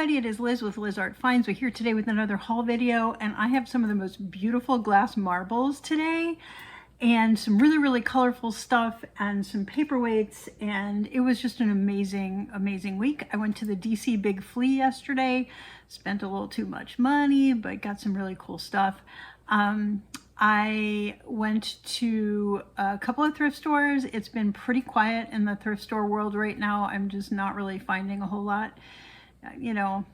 everybody, it is Liz with Liz Art Finds. We're here today with another haul video, and I have some of the most beautiful glass marbles today and some really colorful stuff and some paperweights, and it was just an amazing week. I went to the DC Big Flea yesterday, spent a little too much money, but got some really cool stuff. I went to a couple of thrift stores. It's been pretty quiet in the thrift store world right now. I'm just not really finding a whole lot. You know,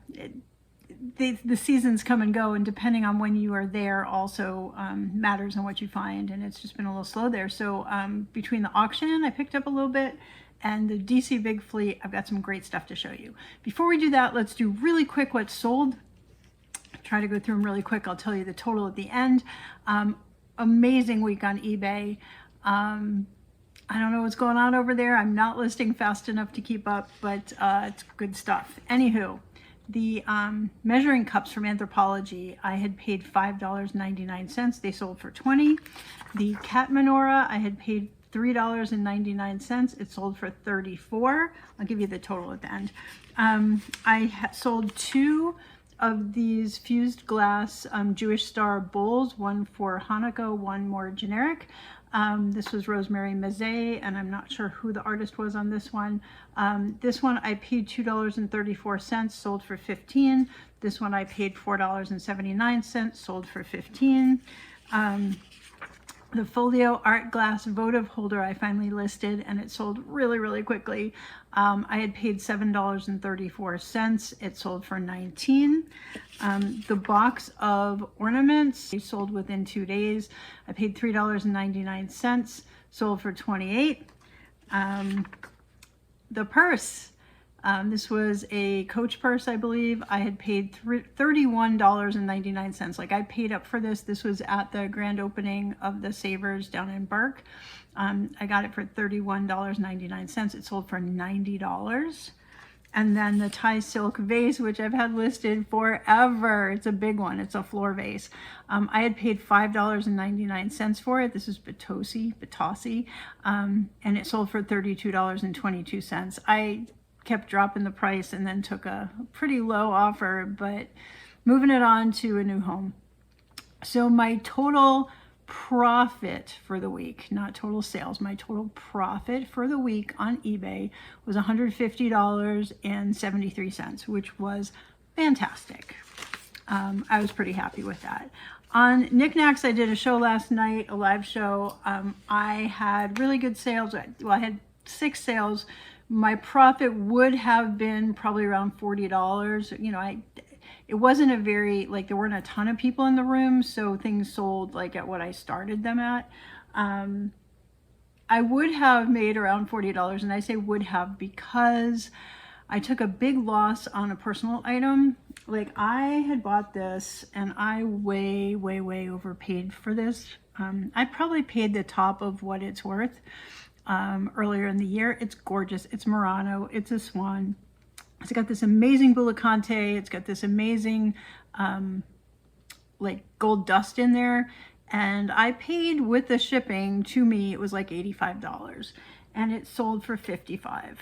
the seasons come and go, and depending on when you are there also matters on what you find, and it's just been a little slow there. So between the auction I picked up a little bit and the DC Big Flea, I've got some great stuff to show you. Before we do that, let's do really quick what's sold. Try to go through them really quick. I'll tell you the total at the end. Amazing week on eBay. I don't know what's going on over there. I'm not listing fast enough to keep up, but it's good stuff. Anywho, the measuring cups from Anthropologie, I had paid $5.99. They sold for $20. The cat menorah, I had paid $3.99. It sold for $34. I'll give you the total at the end. I sold two of these fused glass Jewish star bowls, one for Hanukkah, one more generic. This was Rosemary Mazet, and I'm not sure who the artist was on this one. This one I paid $2.34, sold for $15. This one I paid $4.79, sold for $15. The folio art glass votive holder I finally listed, and it sold really quickly. I had paid $7.34. It sold for $19. The box of ornaments, they sold within 2 days. I paid $3.99, sold for $28. The purse, this was a Coach purse, I believe. I had paid $31.99. Like, I paid up for this. This was at the grand opening of the Savers down in Burke. I got it for $31.99. It sold for $90. And then the Thai silk vase, which I've had listed forever. It's a big one. It's a floor vase. I had paid $5.99 for it. This is Batossi, and it sold for $32.22. I kept dropping the price and then took a pretty low offer, but moving it on to a new home. So my total profit for the week, not total sales, my total profit for the week on eBay was $150.73, which was fantastic. I was pretty happy with that. On Niknax, I did a show last night, a live show. I had really good sales. Well, I had 6 sales. My profit would have been probably around $40. You know, it wasn't a very, like, there weren't a ton of people in the room, so things sold like at what I started them at. I would have made around $40, and I say would have because I took a big loss on a personal item. Like, I had bought this and I way overpaid for this. I probably paid the top of what it's worth earlier in the year. It's gorgeous. It's Murano. It's a swan. It's got this amazing bullicante. It's got this amazing like gold dust in there. And I paid with the shipping, to me, it was like $85. And it sold for $55.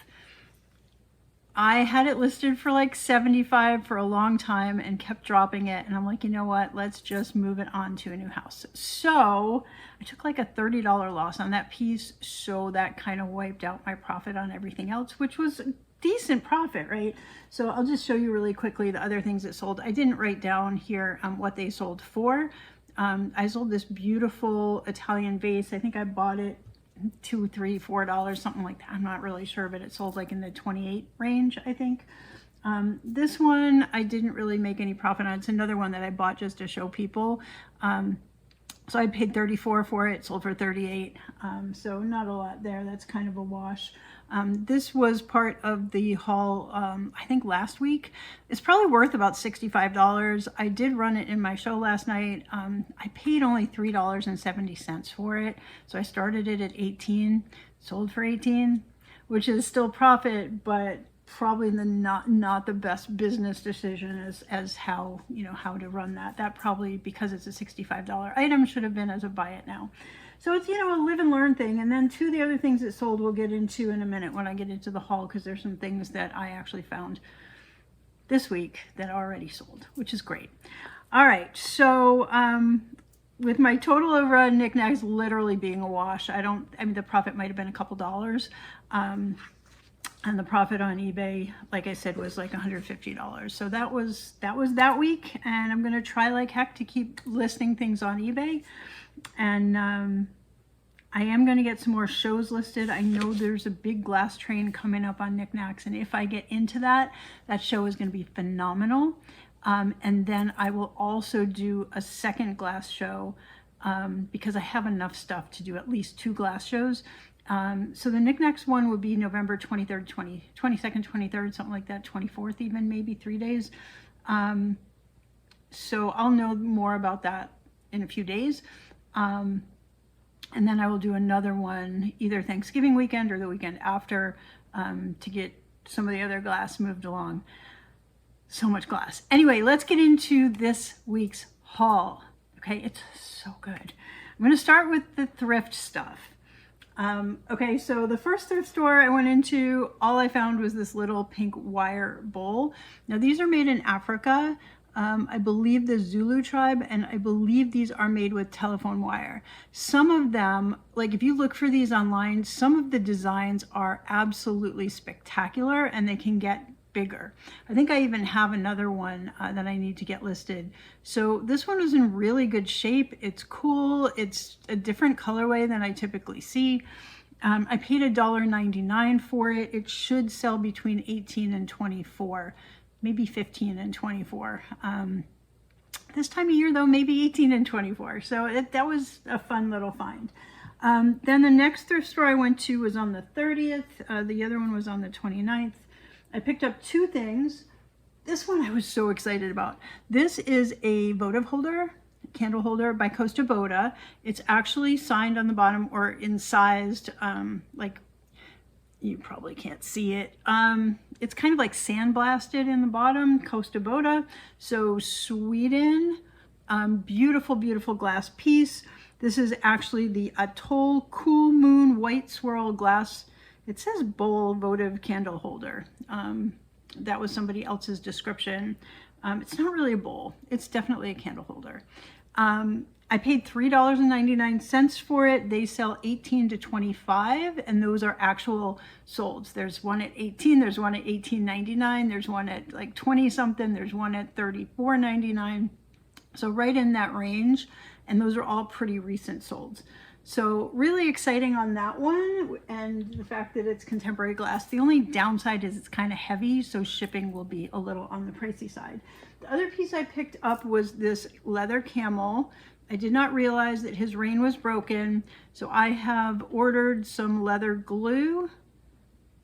I had it listed for like $75 for a long time and kept dropping it. And I'm like, you know what? Let's just move it on to a new house. So I took like a $30 loss on that piece. So that kind of wiped out my profit on everything else, which was decent profit, right? So I'll just show you really quickly the other things that sold. I didn't write down here what they sold for. I sold this beautiful Italian vase. I think I bought it $2, $3, $4, something like that. I'm not really sure, but it sold like in the 28 range, I think. This one I didn't really make any profit on. It's another one that I bought just to show people. So I paid $34 for it, sold for $38. So not a lot there. That's kind of a wash. This was part of the haul, I think last week. It's probably worth about $65. I did run it in my show last night. I paid only $3.70 for it. So I started it at 18, sold for 18, which is still profit, but probably not the best business decision as how, you know, how to run that. That probably, because it's a $65 item, should have been as a buy it now. So it's, you know, a live and learn thing. And then two of the other things that sold we'll get into in a minute when I get into the haul, because there's some things that I actually found this week that already sold, which is great. All right, so with my total over on Niknax literally being a wash, I mean, the profit might have been a couple dollars. And the profit on eBay, like I said, was like $150. So that was that week. And I'm going to try like heck to keep listing things on eBay. And I am going to get some more shows listed. I know there's a big glass train coming up on Niknax. And if I get into that, that show is going to be phenomenal. And then I will also do a second glass show because I have enough stuff to do at least 2 glass shows. So the Niknax one would be November 23rd, 22nd, 23rd, something like that, 24th even, maybe 3 days. So I'll know more about that in a few days. And then I will do another one either Thanksgiving weekend or the weekend after to get some of the other glass moved along. So much glass. Anyway, let's get into this week's haul. Okay, it's so good. I'm going to start with the thrift stuff. Okay, so the first thrift store I went into, all I found was this little pink wire bowl. Now these are made in Africa, I believe the Zulu tribe, and I believe these are made with telephone wire. Some of them, like if you look for these online, some of the designs are absolutely spectacular and they can get bigger. I think I even have another one that I need to get listed. So this one is in really good shape. It's cool. It's a different colorway than I typically see. I paid $1.99 for it. It should sell between 18 and 24, maybe 15 and 24. This time of year though, maybe 18 and 24. So that was a fun little find. Then the next thrift store I went to was on the 30th. The other one was on the 29th. I picked up 2 things. This one I was so excited about. This is a votive holder, candle holder by Costa Boda. It's actually signed on the bottom or incised, like you probably can't see it. It's kind of like sandblasted in the bottom, Costa Boda. So Sweden, beautiful, beautiful glass piece. This is actually the Atoll Cool Moon White Swirl Glass. It says bowl votive candle holder. That was somebody else's description. It's not really a bowl. It's definitely a candle holder. I paid $3.99 for it. They sell 18 to 25, and those are actual solds. There's one at 18, there's one at $18.99, there's one at like 20 something, there's one at $34.99. So right in that range, and those are all pretty recent solds. So really exciting on that one, and the fact that it's contemporary glass. The only downside is it's kind of heavy, so shipping will be a little on the pricey side. The other piece I picked up was this leather camel. I did not realize that his rein was broken, so I have ordered some leather glue,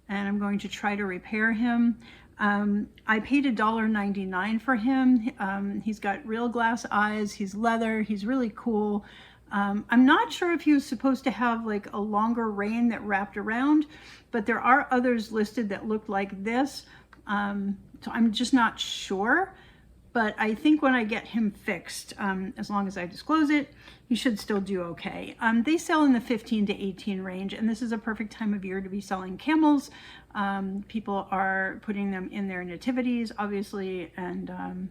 and I'm going to try to repair him. I paid $1.99 for him. He's got real glass eyes, he's leather, he's really cool. I'm not sure if he was supposed to have like a longer rein that wrapped around, but there are others listed that look like this. So I'm just not sure, but I think when I get him fixed, as long as I disclose it, he should still do okay. They sell in the 15 to 18 range, and this is a perfect time of year to be selling camels. People are putting them in their nativities, obviously, and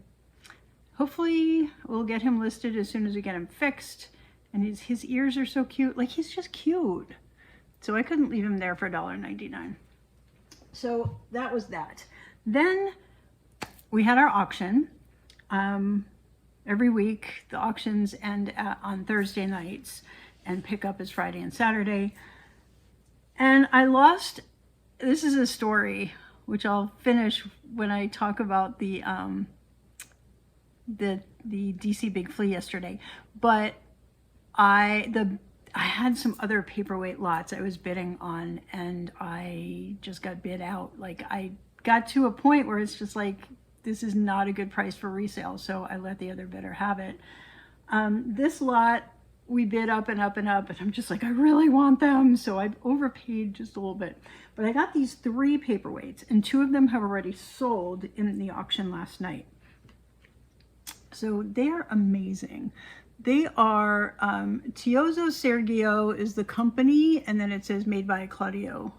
hopefully we'll get him listed as soon as we get him fixed. And his ears are so cute. Like, he's just cute. So I couldn't leave him there for $1.99. So that was that. Then we had our auction. Every week, the auctions end on Thursday nights, and pickup is Friday and Saturday. And I lost, this is a story, which I'll finish when I talk about the DC Big Flea yesterday. But I had some other paperweight lots I was bidding on, and I just got bid out. Like, I got to a point where it's just like, this is not a good price for resale, so I let the other bidder have it. This lot, we bid up and up and up, and I'm just like, I really want them, so I overpaid just a little bit. But I got these 3 paperweights, and 2 of them have already sold in the auction last night. So they are amazing. They are, Tiozzo Sergio is the company, and then it says made by Claudio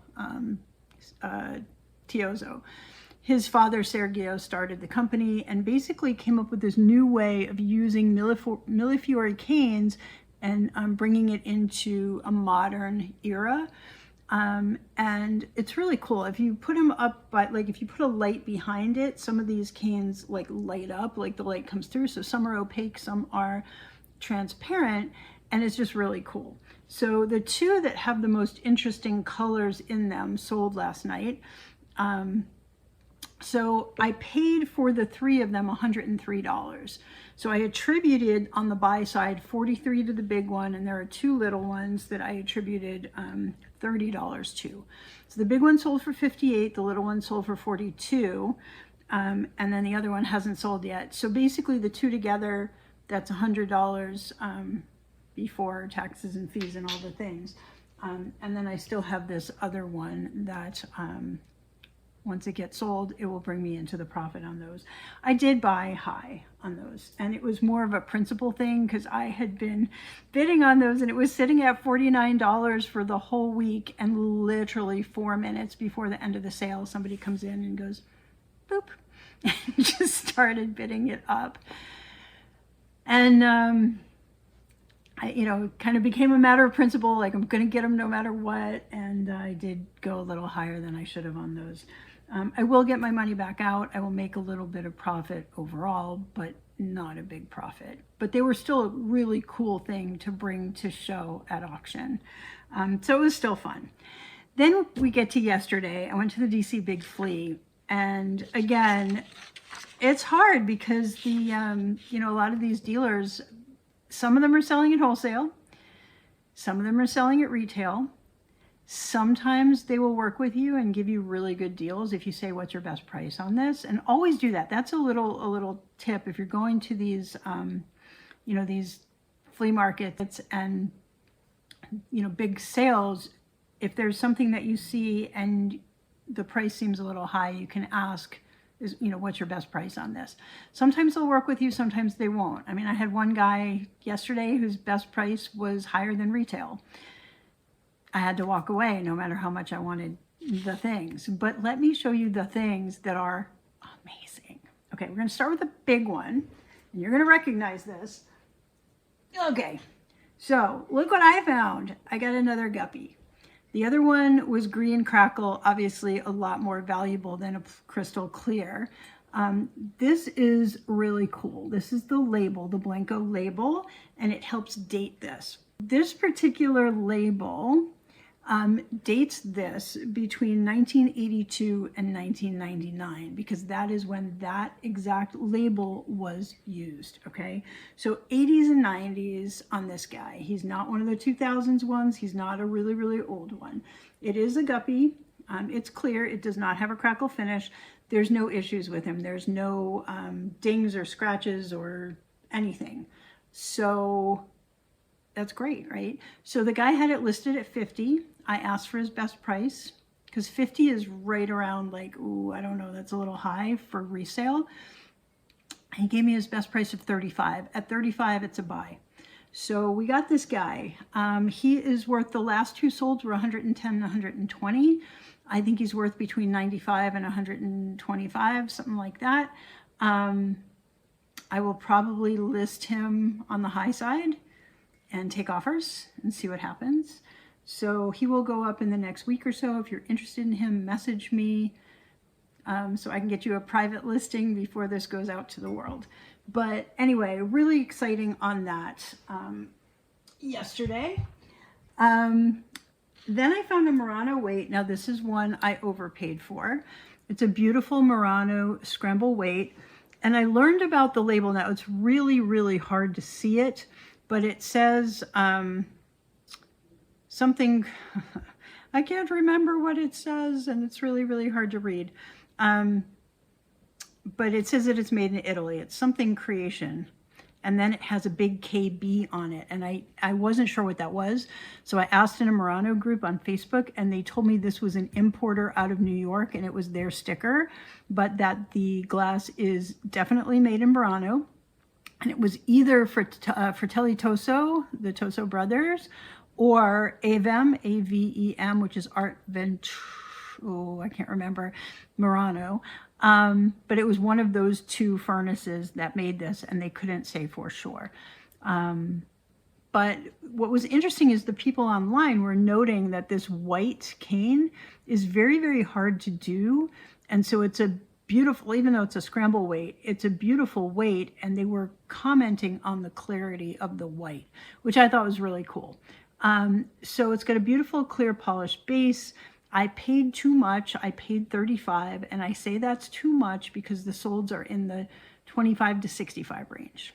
Tiozzo. his father Sergio started the company and basically came up with this new way of using millefiori canes and bringing it into a modern era. And it's really cool. If you put them up, like if you put a light behind it, some of these canes like light up, like the light comes through. So some are opaque, some are transparent, and it's just really cool. So the two that have the most interesting colors in them sold last night. So I paid for the 3 of them $103. So I attributed on the buy side 43 to the big one, and there are 2 little ones that I attributed $30 to. So the big one sold for 58, the little one sold for 42, and then the other one hasn't sold yet. So basically the 2 together, that's $100 before taxes and fees and all the things. And then I still have this other one that once it gets sold, it will bring me into the profit on those. I did buy high on those, and it was more of a principle thing because I had been bidding on those and it was sitting at $49 for the whole week, and literally 4 minutes before the end of the sale, somebody comes in and goes, boop, and just started bidding it up. And it kind of became a matter of principle, like I'm going to get them no matter what, and I did go a little higher than I should have on those. I will get my money back out. I will make a little bit of profit overall, but not a big profit. But they were still a really cool thing to bring to show at auction. So it was still fun. Then we get to yesterday. I went to the DC Big Flea, and again, it's hard because the a lot of these dealers, some of them are selling at wholesale, some of them are selling at retail. Sometimes they will work with you and give you really good deals if you say, what's your best price on this? And always do that. That's a little tip. If you're going to these, these flea markets and, big sales, if there's something that you see and the price seems a little high, you can ask, what's your best price on this? Sometimes they'll work with you, sometimes they won't. I mean, I had one guy yesterday whose best price was higher than retail. I had to walk away no matter how much I wanted the things. But let me show you the things that are amazing. Okay, we're going to start with the big one, and you're going to recognize this. Okay, so look what I found. I got another guppy. The other one was green crackle, obviously a lot more valuable than a crystal clear. This is really cool. This is the label, the Blenko label, and it helps date this. This particular label dates this between 1982 and 1999 because that is when that exact label was used, okay? So 80s and 90s on this guy. He's not one of the 2000s ones. He's not a really, really old one. It is a guppy. It's clear. It does not have a crackle finish. There's no issues with him. There's no dings or scratches or anything. So that's great, right? So the guy had it listed at 50. I asked for his best price because 50 is right around like, ooh, I don't know, that's a little high for resale. He gave me his best price of 35. At 35, it's a buy. So we got this guy. He is worth, the last 2 sold were 110 and 120. I think he's worth between 95 and 125, something like that. I will probably list him on the high side and take offers and see what happens. So he will go up in the next week or so. If you're interested in him, message me so I can get you a private listing before this goes out to the world. But anyway, really exciting on that yesterday. Then I found a Murano weight. Now this is one I overpaid for. It's a beautiful Murano scramble weight. And I learned about the label. Now it's really, really hard to see it, but it says something, I can't remember what it says, and it's really, really hard to read. But it says that it's made in Italy. It's something creation. And then it has a big KB on it. And I wasn't sure what that was. So I asked in a Murano group on Facebook, and they told me this was an importer out of New York, and it was their sticker, but that the glass is definitely made in Murano. And it was either Fratelli Toso, the Toso brothers, or Avem, A-V-E-M, which is Art Vent, oh, I can't remember, Murano. But it was one of those two furnaces that made this, and they couldn't say for sure. But what was interesting is the people online were noting that this white cane is very, very hard to do. And so it's a beautiful, even though it's a scramble weight, it's a beautiful weight. And they were commenting on the clarity of the white, which I thought was really cool. So it's got a beautiful clear polished base. I paid too much. I paid $35, and I say that's too much because the solds are in the $25 to $65 range.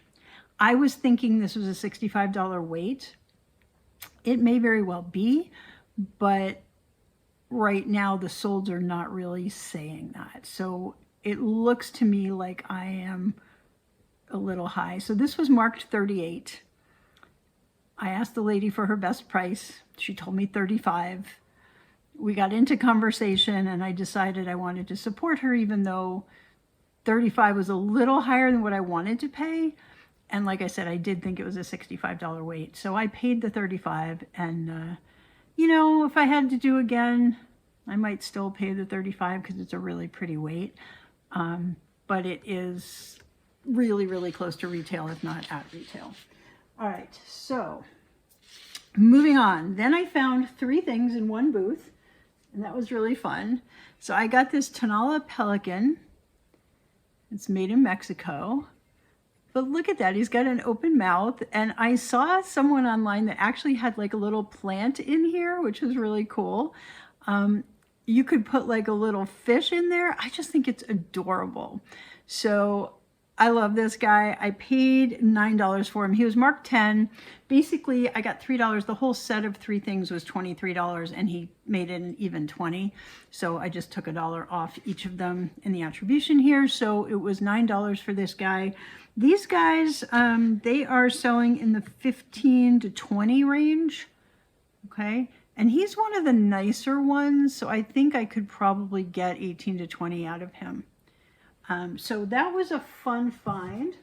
I was thinking this was a $65 weight. It may very well be, but right now the solds are not really saying that. So it looks to me like I am a little high. So this was marked 38. I asked the lady for her best price. She told me 35. We got into conversation and I decided I wanted to support her, even though 35 was a little higher than what I wanted to pay. And like I said, I did think it was a $65 weight. So I paid the 35, and you know, if I had to do again, I might still pay the 35 because it's a really pretty weight. But it is really, really close to retail, if not at retail. All right, so moving on. Then I found 3 things in one booth, and that was really fun. So I got this Tonala pelican. It's made in Mexico. But look at that, he's got an open mouth. And I saw someone online that actually had like a little plant in here, which was really cool. You could put like a little fish in there. I just think it's adorable. So I love this guy. I paid $9 for him. He was marked 10. Basically, I got $3. The whole set of 3 things was $23, and he made it an even 20. So I just took $1 off each of them in the attribution here. So it was $9 for this guy. These guys, they are selling in the 15 to 20 range. Okay. And he's one of the nicer ones. So I think I could probably get 18 to 20 out of him. So that was a fun find.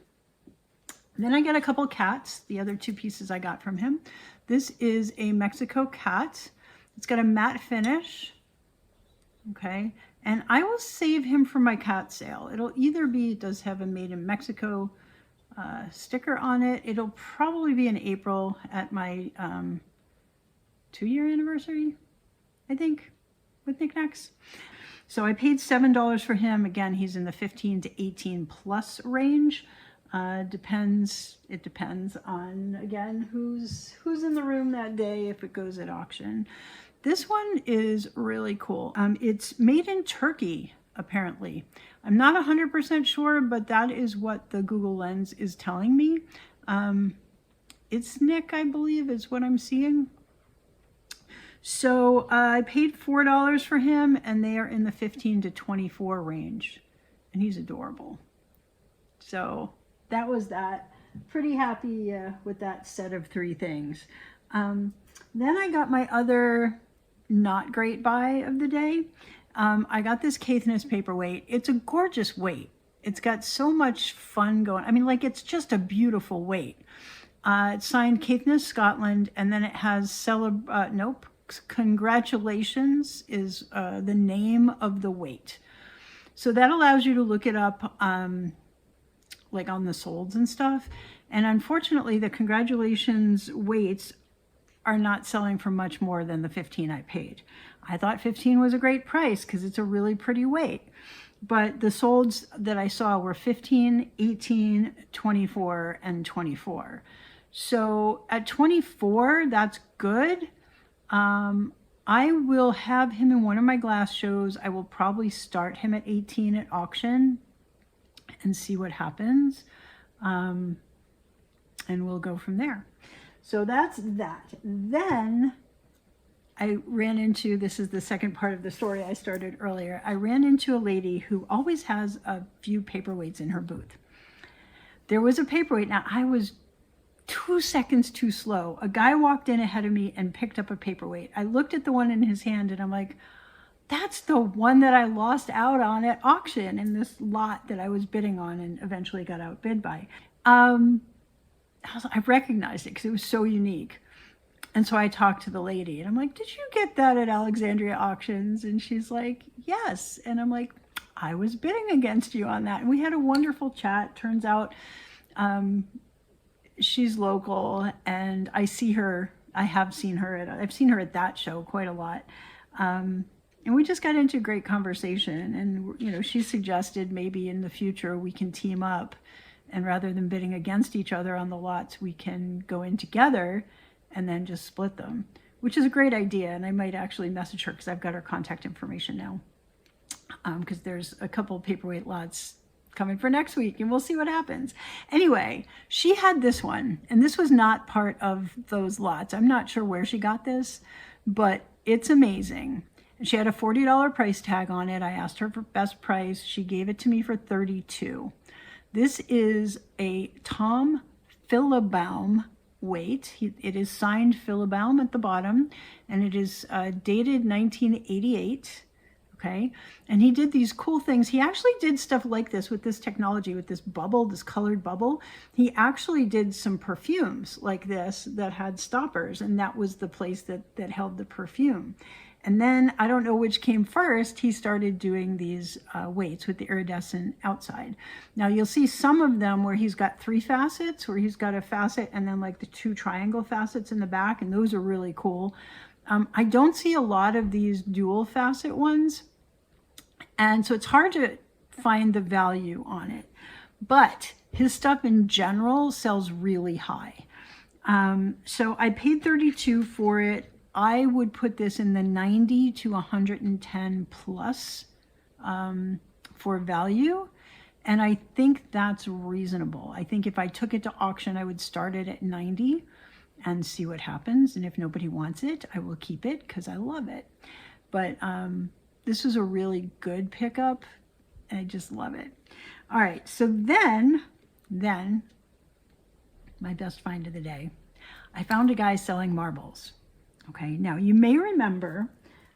Then I got a couple cats, the other 2 pieces I got from him. This is a Mexico cat. It's got a matte finish. Okay. And I will save him for my cat sale. It'll either be, it does have a made in Mexico sticker on it. It'll probably be in April at my 2-year anniversary, I think, with Niknax. So I paid $7 for him. Again, he's in the 15 to 18 plus range. It depends on, again, who's in the room that day if it goes at auction. This one is really cool. It's made in Turkey, apparently. I'm not 100% sure, but that is what the Google Lens is telling me. It's Nick, I believe, is what I'm seeing. So I paid $4 for him, and they are in the 15 to 24 range, and he's adorable. So that was that. Pretty happy with that set of 3 things. Then I got my other not great buy of the day. I got this Caithness paperweight. It's a gorgeous weight. It's got so much fun going. I mean, like, it's just a beautiful weight. It's signed Caithness, Scotland, and then it has congratulations is the name of the weight. So that allows you to look it up like on the solds and stuff. And unfortunately, the congratulations weights are not selling for much more than the 15 I paid. I thought 15 was a great price because it's a really pretty weight. But the solds that I saw were 15, 18, 24, and 24. So at 24, that's good. I will have him in one of my glass shows. I will probably start him at 18 at auction and see what happens. And we'll go from there. So that's that. Then I ran into, this is the second part of the story I started earlier. I ran into a lady who always has a few paperweights in her booth. There was a paperweight. Now I was 2 seconds too slow. A guy walked in ahead of me and picked up a paperweight. I looked at the one in his hand and I'm like, that's the one that I lost out on at auction in this lot that I was bidding on and eventually got outbid by. I recognized it because it was so unique. And so I talked to the lady and I'm like, did you get that at Alexandria Auctions? And she's like, yes. And I'm like, I was bidding against you on that. And we had a wonderful chat. Turns out she's local, and I see her. I've seen her at that show quite a lot. And we just got into a great conversation, and you know, she suggested maybe in the future we can team up, and rather than bidding against each other on the lots, we can go in together and then just split them, which is a great idea. And I might actually message her because I've got her contact information now, because there's a couple of paperweight lots coming for next week, and we'll see what happens. Anyway, she had this one, and this was not part of those lots. I'm not sure where she got this, but it's amazing. And she had a $40 price tag on it. I asked her for best price. She gave it to me for $32. This is a Tom Philobaum weight. It is signed Philobaum at the bottom, and it is dated 1988. Okay, and he did these cool things. He actually did stuff like this with this technology, with this bubble, this colored bubble. He actually did some perfumes like this that had stoppers, and that was the place that held the perfume. And then, I don't know which came first, he started doing these weights with the iridescent outside. Now you'll see some of them where he's got 3 facets, where he's got a facet and then like the 2 triangle facets in the back, and those are really cool. I don't see a lot of these dual facet ones, and so it's hard to find the value on it. But his stuff in general sells really high. So I paid $32 for it. I would put this in the 90 to 110 plus for value. And I think that's reasonable. I think if I took it to auction, I would start it at 90 and see what happens. And if nobody wants it, I will keep it because I love it. But this was a really good pickup, and I just love it. All right, so then my best find of the day. I found a guy selling marbles. Okay, now you may remember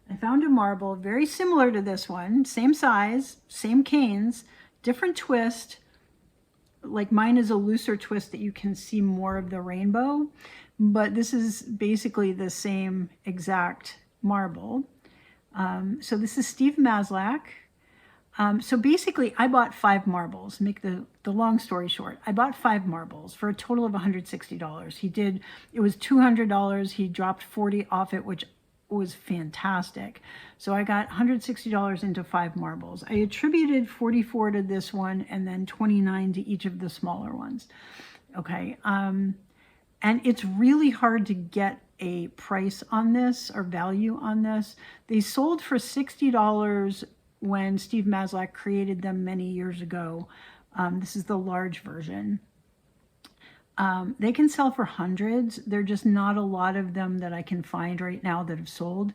I found a marble very similar to this one, same size, same canes, different twist. Like mine is a looser twist that you can see more of the rainbow, but this is basically the same exact marble. So this is Steve Maslach. So basically I bought 5 marbles, make the long story short. I bought 5 marbles for a total of $160. It was $200. He dropped 40 off it, which was fantastic. So I got $160 into 5 marbles. I attributed 44 to this one and then 29 to each of the smaller ones. Okay. And it's really hard to get a price on this or value on this. They sold for $60 when Steve Maslach created them many years ago. This is the large version. They can sell for hundreds. There are just not a lot of them that I can find right now that have sold.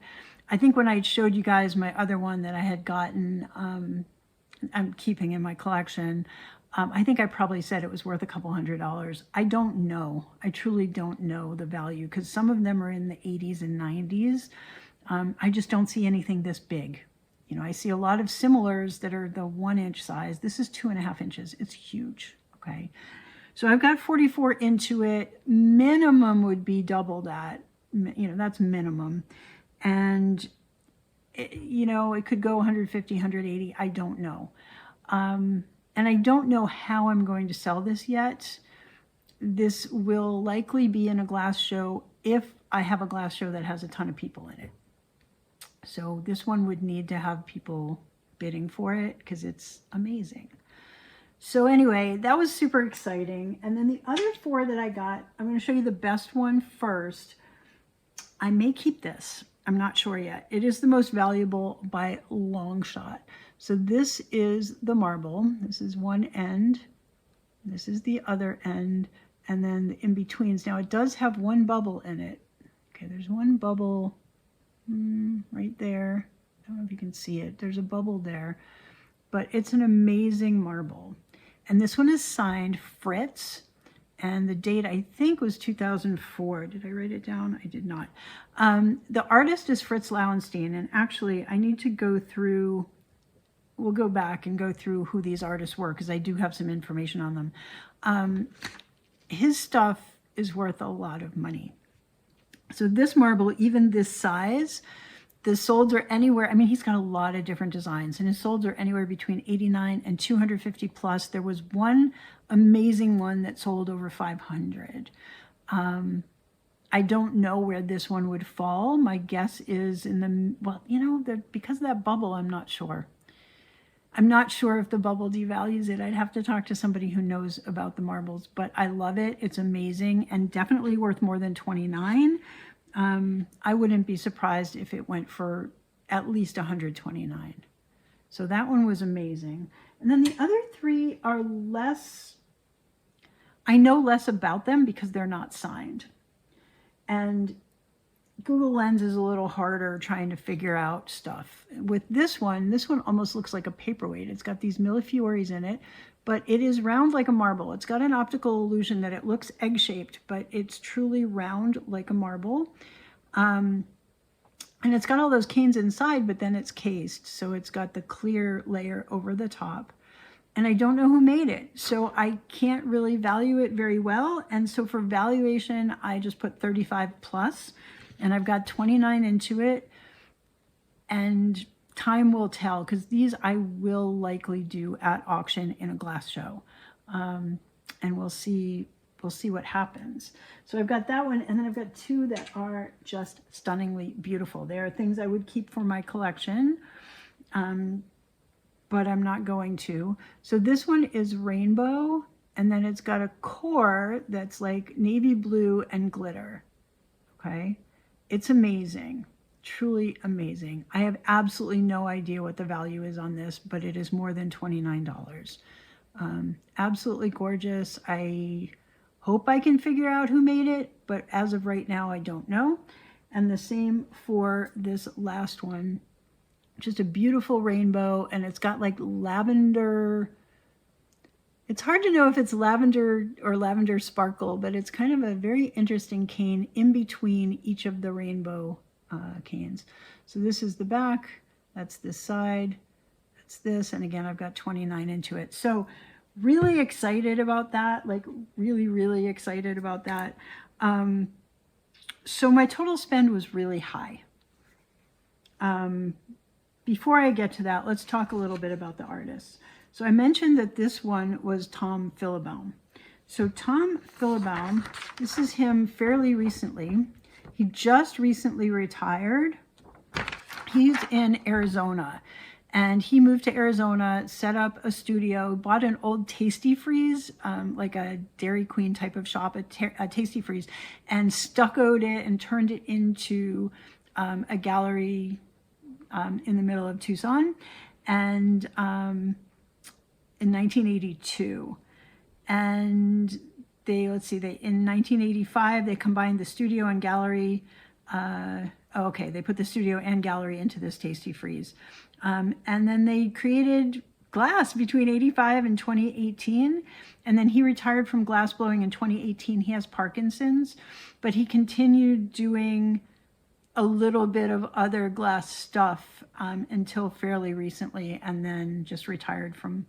I think when I showed you guys my other one that I had gotten, I'm keeping in my collection, I think I probably said it was worth a couple $100. I don't know. I truly don't know the value because some of them are in the 80s and 90s. I just don't see anything this big. You know, I see a lot of similars that are the 1-inch size. This is 2.5 inches. It's huge. Okay. So I've got 44 into it. Minimum would be double that. You know, that's minimum. And, you know, it could go 150, 180. I don't know. And I don't know how I'm going to sell this yet. This will likely be in a glass show if I have a glass show that has a ton of people in it. So this one would need to have people bidding for it because it's amazing. So anyway, that was super exciting. And then the other 4 that I got, I'm going to show you the best one first. I may keep this. I'm not sure yet. It is the most valuable by a long shot. So this is the marble. This is one end. This is the other end. And then the in-betweens. Now it does have one bubble in it. Okay, there's one bubble right there. I don't know if you can see it. There's a bubble there. But it's an amazing marble. And this one is signed Fritz. And the date, I think, was 2004. Did I write it down? I did not. The artist is Fritz Lauenstein. And actually, I need to go through... We'll go back and go through who these artists were because I do have some information on them. His stuff is worth a lot of money. So this marble, even this size, the solds are anywhere, I mean, he's got a lot of different designs, and his solds are anywhere between 89 and 250 plus. There was one amazing one that sold over 500. I don't know where this one would fall. My guess is in the, well, you know, because of that bubble, I'm not sure. I'm not sure if the bubble devalues it. I'd have to talk to somebody who knows about the marbles, but I love it. It's amazing and definitely worth more than 29. I wouldn't be surprised if it went for at least 129. So that one was amazing. And then the other three are less, I know less about them because they're not signed. And Google Lens is a little harder trying to figure out stuff. With this one almost looks like a paperweight. It's got these millefioris in it, but it is round like a marble. It's got an optical illusion that it looks egg-shaped, but it's truly round like a marble. And it's got all those canes inside, but then it's cased. So it's got the clear layer over the top. And I don't know who made it, so I can't really value it very well. And so for valuation, I just put 35 plus, and I've got 29 into it. And time will tell, because these I will likely do at auction in a glass show, and we'll see what happens. So I've got that one, and then I've got two that are just stunningly beautiful. They are things I would keep for my collection. But I'm not going to. So this one is rainbow, and then it's got a core that's like navy blue and glitter, okay? It's amazing, truly amazing. I have absolutely no idea what the value is on this, but it is more than $29. Absolutely gorgeous. I hope I can figure out who made it, but as of right now, I don't know. And the same for this last one. Just a beautiful rainbow, and it's got like lavender. It's hard to know if it's lavender or lavender sparkle, but it's kind of a very interesting cane in between each of the rainbow canes. So this is the back, that's this side, that's this, and again, I've got 29 into it. So really excited about that, like really, really excited about that. So my total spend was really high. Before I get to that, let's talk a little bit about the artists. So I mentioned that this one was Tom Philibaume. So Tom Philibaume, this is him fairly recently. He just recently retired. He's in Arizona, and he moved to Arizona, set up a studio, bought an old Tasty Freeze, like a Dairy Queen type of shop, a Tasty Freeze, and stuccoed it and turned it into a gallery in the middle of Tucson, and in 1982. And in 1985, they combined the studio and gallery. They put the studio and gallery into this Tasty Freeze. And then they created glass between 85 and 2018. And then he retired from glass blowing in 2018. He has Parkinson's, but he continued doing a little bit of other glass stuff until fairly recently, and then just retired from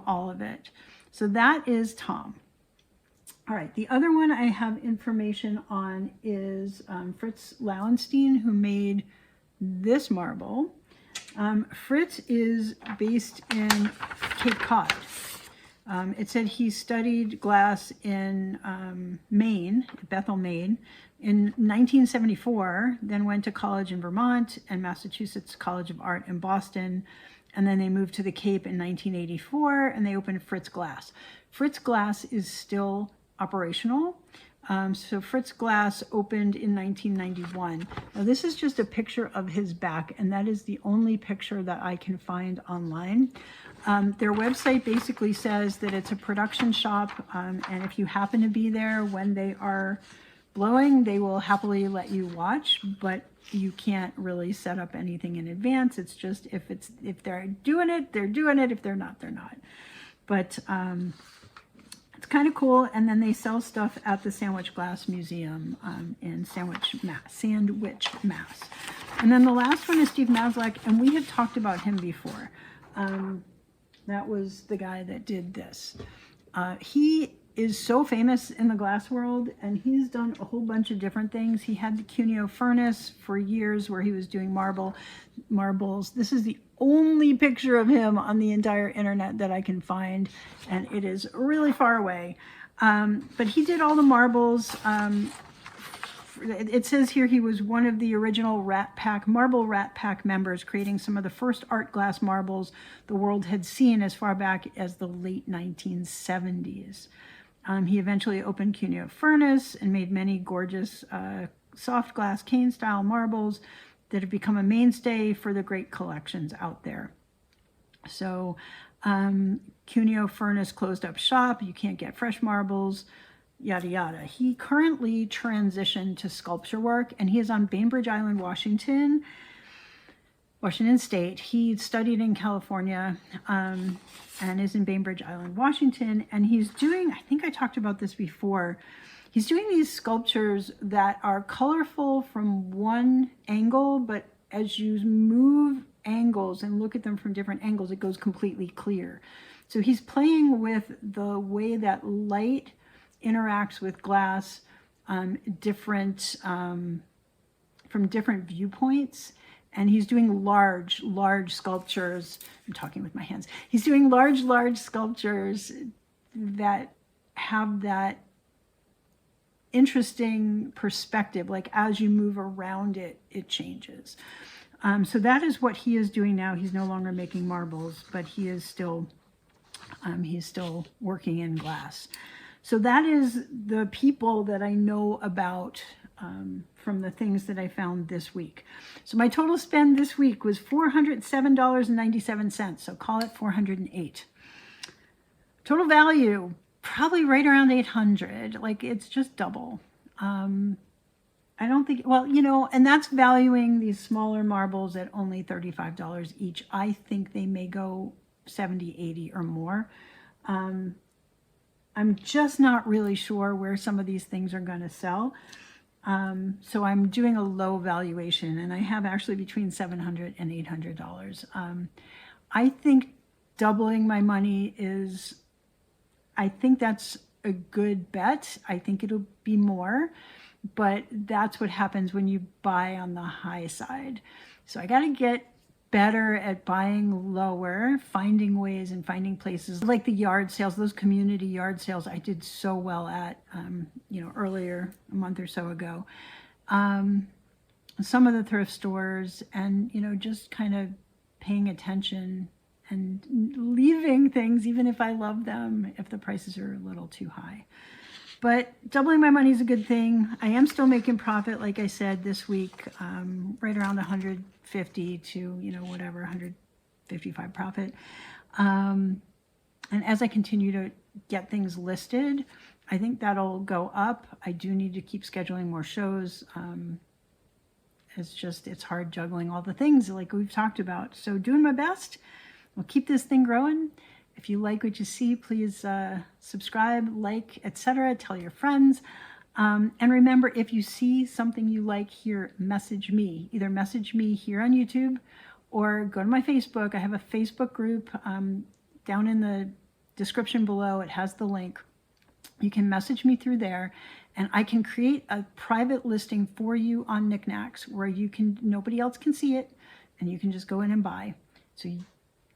all of it. So that is Tom. All right, the other one I have information on is Fritz Lauenstein, who made this marble. Fritz is based in Cape Cod. It said he studied glass in Maine, Bethel, Maine, in 1974, then went to college in Vermont and Massachusetts College of Art in Boston. And then they moved to the Cape in 1984, and they opened Fritz Glass. Fritz Glass is still operational. So Fritz Glass opened in 1991. Now this is just a picture of his back, and that is the only picture that I can find online. Their website basically says that it's a production shop, and if you happen to be there when they are blowing, they will happily let you watch, but you can't really set up anything in advance. It's just if they're doing it, they're doing it. If they're not, they're not. But it's kind of cool. And then they sell stuff at the Sandwich Glass Museum in Sandwich, Mass. And then the last one is Steve Maslach, and we had talked about him before. That was the guy that did this. He is so famous in the glass world, and he's done a whole bunch of different things. He had the Cuneo furnace for years where he was doing marbles. This is the only picture of him on the entire internet that I can find, and it is really far away. But he did all the marbles. It says here he was one of the original Marble Rat Pack members, creating some of the first art glass marbles the world had seen as far back as the late 1970s. He eventually opened Cuneo Furnace and made many gorgeous soft glass cane style marbles that have become a mainstay for the great collections out there. So Cuneo Furnace closed up shop. You can't get fresh marbles, yada yada. He currently transitioned to sculpture work, and he is on Bainbridge Island, Washington State. He studied in California and is in Bainbridge Island, Washington, and he's doing, I think I talked about this before, he's doing these sculptures that are colorful from one angle, but as you move angles and look at them from different angles, it goes completely clear. So he's playing with the way that light interacts with glass from different viewpoints, and he's doing large sculptures. I'm talking with my hands. He's doing large sculptures that have that interesting perspective, like as you move around it, it changes. So that is what he is doing now. He's no longer making marbles, but he is still working in glass. So that is the people that I know about from the things that I found this week. So my total spend this week was $407.97. So call it $408. Total value, probably right around $800. Like, it's just double. I don't think, well, you know, and that's valuing these smaller marbles at only $35 each. I think they may go 70, 80 or more. I'm just not really sure where some of these things are going to sell. So I'm doing a low valuation, and I have actually between $700 and $800. I think doubling my money I think that's a good bet. I think it'll be more, but that's what happens when you buy on the high side. So I got to get better at buying lower, finding ways and finding places like the yard sales, those community yard sales I did so well at, earlier, a month or so ago. Some of the thrift stores, and, just kind of paying attention and leaving things, even if I love them, if the prices are a little too high. But doubling my money is a good thing. I am still making profit, like I said, this week, right around 150 to, whatever, 155 profit. And as I continue to get things listed, I think that'll go up. I do need to keep scheduling more shows. It's hard juggling all the things like we've talked about. So doing my best. We'll keep this thing growing. If you like what you see, please subscribe, like, etc. Tell your friends. And remember, if you see something you like here, message me. Either message me here on YouTube or go to my Facebook. I have a Facebook group down in the description below. It has the link. You can message me through there, and I can create a private listing for you on Niknax where nobody else can see it, and you can just go in and buy. So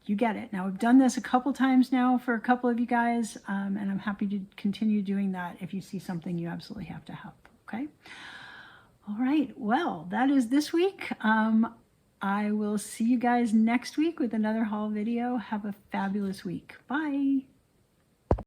you get it. Now, I've done this a couple times now for a couple of you guys, and I'm happy to continue doing that if you see something you absolutely have to have, okay? All right, well, that is this week. I will see you guys next week with another haul video. Have a fabulous week. Bye.